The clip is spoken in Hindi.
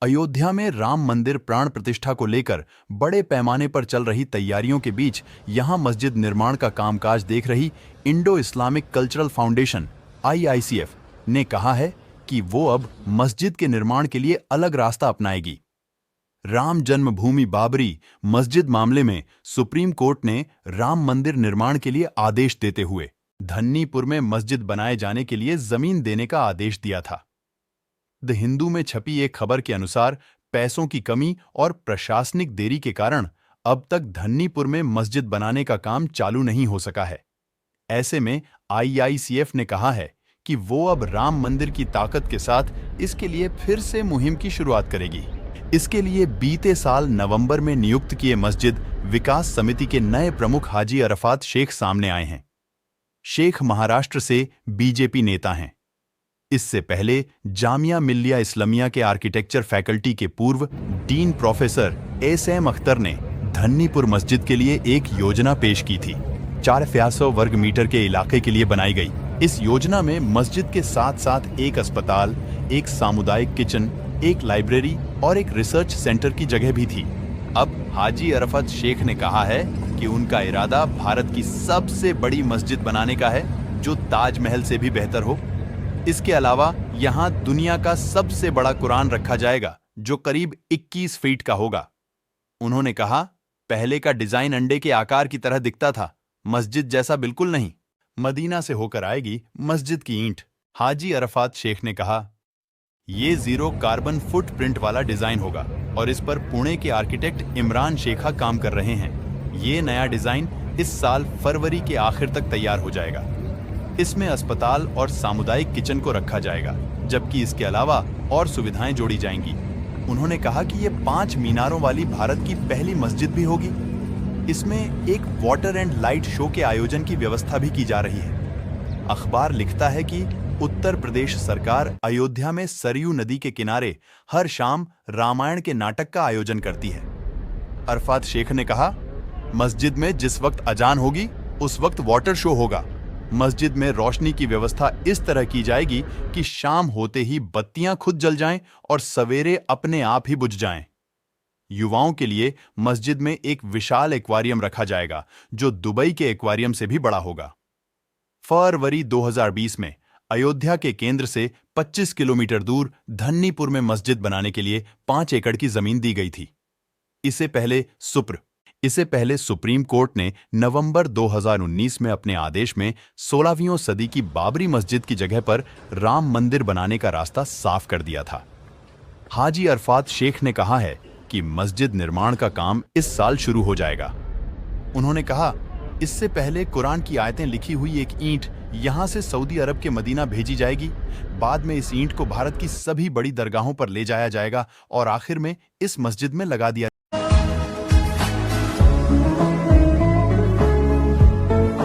अयोध्या में राम मंदिर प्राण प्रतिष्ठा को लेकर बड़े पैमाने पर चल रही तैयारियों के बीच यहां मस्जिद निर्माण का कामकाज देख रही Indo Islamic cultural foundation (IICF) ने कहा है कि वो अब मस्जिद के निर्माण के लिए अलग रास्ता अपनाएगी। राम जन्मभूमि बाबरी मस्जिद मामले में सुप्रीम कोर्ट ने राम मंदिर निर्माण के लिए आदेश देते हुए धन्नीपुर में मस्जिद बनाए जाने के लिए जमीन देने का आदेश दिया था। द हिंदू में छपी एक खबर के अनुसार पैसों की कमी और प्रशासनिक देरी के कारण अब तक धन्नीपुर में मस्जिद बनाने का काम चालू नहीं हो सका है। ऐसे में IICF ने कहा है कि वो अब राम मंदिर की ताकत के साथ इसके लिए फिर से मुहिम की शुरुआत करेगी। इसके लिए बीते साल नवंबर में नियुक्त किए मस्जिद विकास समिति के नए प्रमुख हाजी अरफात शेख सामने आए हैं। शेख महाराष्ट्र से BJP नेता हैं। इससे पहले जामिया मिल्लिया इस्लामिया के आर्किटेक्चर फैकल्टी के पूर्व डीन प्रोफेसर SM अख्तर ने धन्नीपुर मस्जिद के लिए एक योजना पेश की थी। 400 वर्ग मीटर के इलाके के लिए बनाई गई इस योजना में मस्जिद के साथ साथ एक अस्पताल, एक सामुदायिक किचन, एक लाइब्रेरी और एक रिसर्च सेंटर की जगह भी थी। अब हाजी अरफत शेख ने कहा है कि उनका इरादा भारत की सबसे बड़ी मस्जिद बनाने का है, जो ताजमहल से भी बेहतर हो। इसके अलावा यहां दुनिया का सबसे बड़ा कुरान रखा जाएगा, जो करीब 21 फीट का होगा। उन्होंने कहा, पहले का डिजाइन अंडे के आकार की तरह दिखता था, मस्जिद जैसा बिल्कुल नहीं। मदीना से होकर आएगी मस्जिद की ईंट। हाजी अरफात शेख ने कहा, ये 0 कार्बन फुटप्रिंट वाला डिजाइन होगा और इस पर पुणे के आर्किटेक्ट इमरान शेखा काम कर रहे हैं। ये नया डिजाइन इस साल फरवरी के आखिर तक तैयार हो जाएगा। इसमें अस्पताल और सामुदायिक किचन को रखा जाएगा, जबकि इसके अलावा और सुविधाएं जोड़ी जाएंगी। उन्होंने कहा कि ये 5 मीनारों वाली भारत की पहली मस्जिद भी होगी। इसमें एक वाटर एंड लाइट शो के आयोजन की व्यवस्था भी की जा रही है। अखबार लिखता है कि उत्तर प्रदेश सरकार अयोध्या में सरयू नदी के किनारे हर शाम रामायण के नाटक का आयोजन करती है। अरफात शेख ने कहा, मस्जिद में जिस वक्त अजान होगी उस वक्त वाटर शो होगा। मस्जिद में रोशनी की व्यवस्था इस तरह की जाएगी कि शाम होते ही बत्तियां खुद जल जाएं और सवेरे अपने आप ही बुझ जाएं। युवाओं के लिए मस्जिद में एक विशाल एक्वेरियम रखा जाएगा, जो दुबई के एक्वेरियम से भी बड़ा होगा। फरवरी 2020 में अयोध्या के केंद्र से 25 किलोमीटर दूर धन्नीपुर में मस्जिद बनाने के लिए 5 एकड़ की जमीन दी गई थी। इससे पहले सुप्रीम कोर्ट ने नवंबर 2019 में अपने आदेश में 16वीं सदी की बाबरी मस्जिद की जगह पर राम मंदिर बनाने का रास्ता साफ कर दिया था। हाजी अरफात शेख ने कहा है कि मस्जिद निर्माण का काम इस साल शुरू हो जाएगा। उन्होंने कहा, इससे पहले कुरान की आयतें लिखी हुई एक ईंट यहां से सऊदी अरब के मदीना भेजी जाएगी। बाद में इस ईंट को भारत की सभी बड़ी दरगाहों पर ले जाया जाएगा और आखिर में इस मस्जिद में लगा दिया